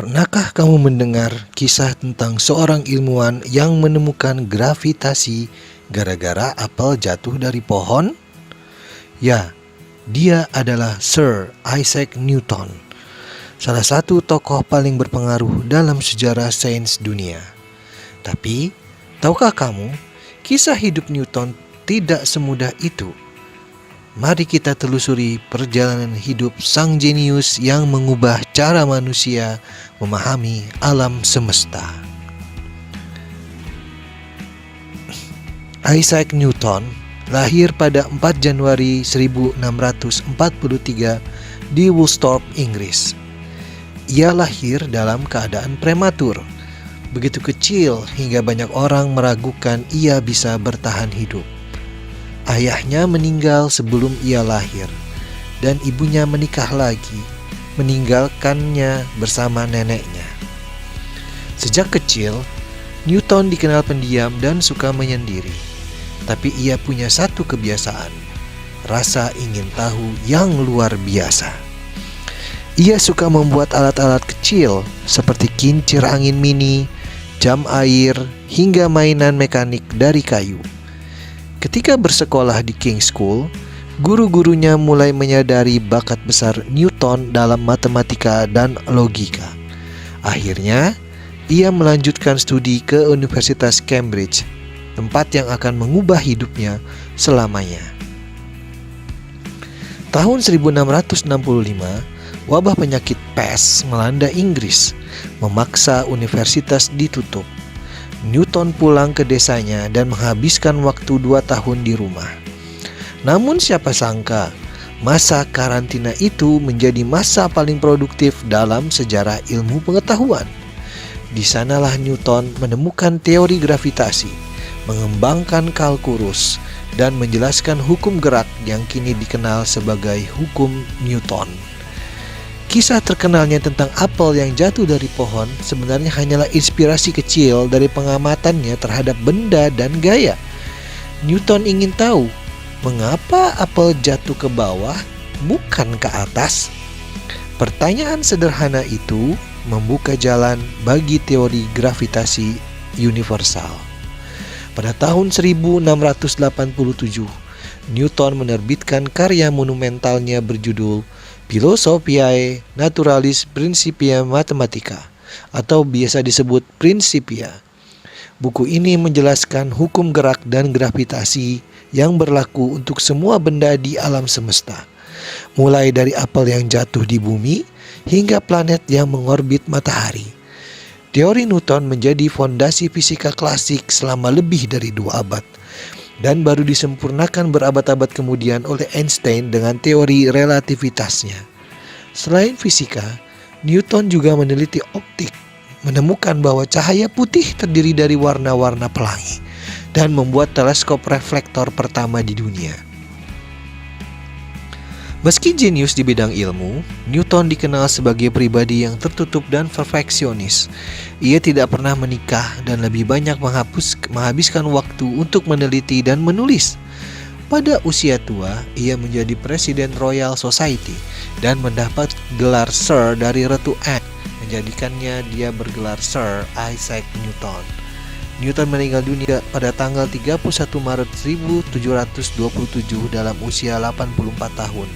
Pernahkah kamu mendengar kisah tentang seorang ilmuwan yang menemukan gravitasi gara-gara apel jatuh dari pohon? Ya, dia adalah Sir Isaac Newton, salah satu tokoh paling berpengaruh dalam sejarah sains dunia. Tapi, tahukah kamu, kisah hidup Newton tidak semudah itu. Mari kita telusuri perjalanan hidup sang jenius yang mengubah cara manusia memahami alam semesta. Isaac Newton lahir pada 4 Januari 1643 di Woolsthorpe, Inggris. Ia lahir dalam keadaan prematur, begitu kecil hingga banyak orang meragukan ia bisa bertahan hidup. Ayahnya meninggal sebelum ia lahir, dan ibunya menikah lagi, meninggalkannya bersama neneknya. Sejak kecil, Newton dikenal pendiam dan suka menyendiri. Tapi ia punya satu kebiasaan, rasa ingin tahu yang luar biasa. Ia suka membuat alat-alat kecil seperti kincir angin mini, jam air, hingga mainan mekanik dari kayu. Ketika bersekolah di King's School, guru-gurunya mulai menyadari bakat besar Newton dalam matematika dan logika. Akhirnya, ia melanjutkan studi ke Universitas Cambridge, tempat yang akan mengubah hidupnya selamanya. Tahun 1665, wabah penyakit pes melanda Inggris, memaksa universitas ditutup. Newton pulang ke desanya dan menghabiskan waktu 2 tahun di rumah. Namun siapa sangka, masa karantina itu menjadi masa paling produktif dalam sejarah ilmu pengetahuan. Di sanalah Newton menemukan teori gravitasi, mengembangkan kalkulus, dan menjelaskan hukum gerak yang kini dikenal sebagai hukum Newton. Kisah terkenalnya tentang apel yang jatuh dari pohon sebenarnya hanyalah inspirasi kecil dari pengamatannya terhadap benda dan gaya. Newton ingin tahu, mengapa apel jatuh ke bawah, bukan ke atas? Pertanyaan sederhana itu membuka jalan bagi teori gravitasi universal. Pada tahun 1687, Newton menerbitkan karya monumentalnya berjudul Philosophiae Naturalis Principia Mathematica, atau biasa disebut Principia. Buku ini menjelaskan hukum gerak dan gravitasi yang berlaku untuk semua benda di alam semesta, mulai dari apel yang jatuh di bumi hingga planet yang mengorbit matahari. Teori Newton menjadi fondasi fisika klasik selama lebih dari 2 abad, dan baru disempurnakan berabad-abad kemudian oleh Einstein dengan teori relativitasnya. Selain fisika, Newton juga meneliti optik, menemukan bahwa cahaya putih terdiri dari warna-warna pelangi, dan membuat teleskop reflektor pertama di dunia. Meski jenius di bidang ilmu, Newton dikenal sebagai pribadi yang tertutup dan perfeksionis. Ia tidak pernah menikah dan lebih banyak menghabiskan waktu untuk meneliti dan menulis. Pada usia tua, ia menjadi Presiden Royal Society dan mendapat gelar Sir dari Ratu Anne, menjadikannya dia bergelar Sir Isaac Newton. Newton meninggal dunia pada tanggal 31 Maret 1727 dalam usia 84 tahun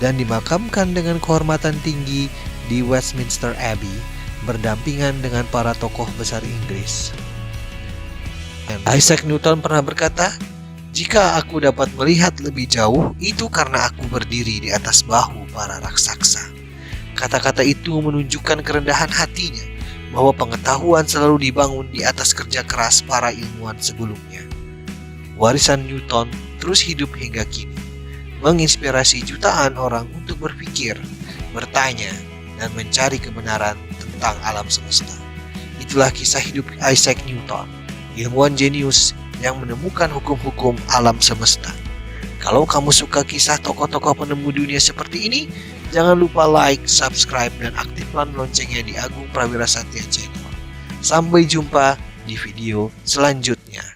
dan dimakamkan dengan kehormatan tinggi di Westminster Abbey berdampingan dengan para tokoh besar Inggris. Isaac Newton pernah berkata, "Jika aku dapat melihat lebih jauh, itu karena aku berdiri di atas bahu para raksasa." Kata-kata itu menunjukkan kerendahan hatinya, bahwa pengetahuan selalu dibangun di atas kerja keras para ilmuwan sebelumnya. Warisan Newton terus hidup hingga kini, menginspirasi jutaan orang untuk berpikir, bertanya, dan mencari kebenaran tentang alam semesta. Itulah kisah hidup Isaac Newton, ilmuwan jenius yang menemukan hukum-hukum alam semesta. Kalau kamu suka kisah tokoh-tokoh penemu dunia seperti ini, jangan lupa like, subscribe, dan aktifkan loncengnya di Agung Prawira Satya Channel. Sampai jumpa di video selanjutnya.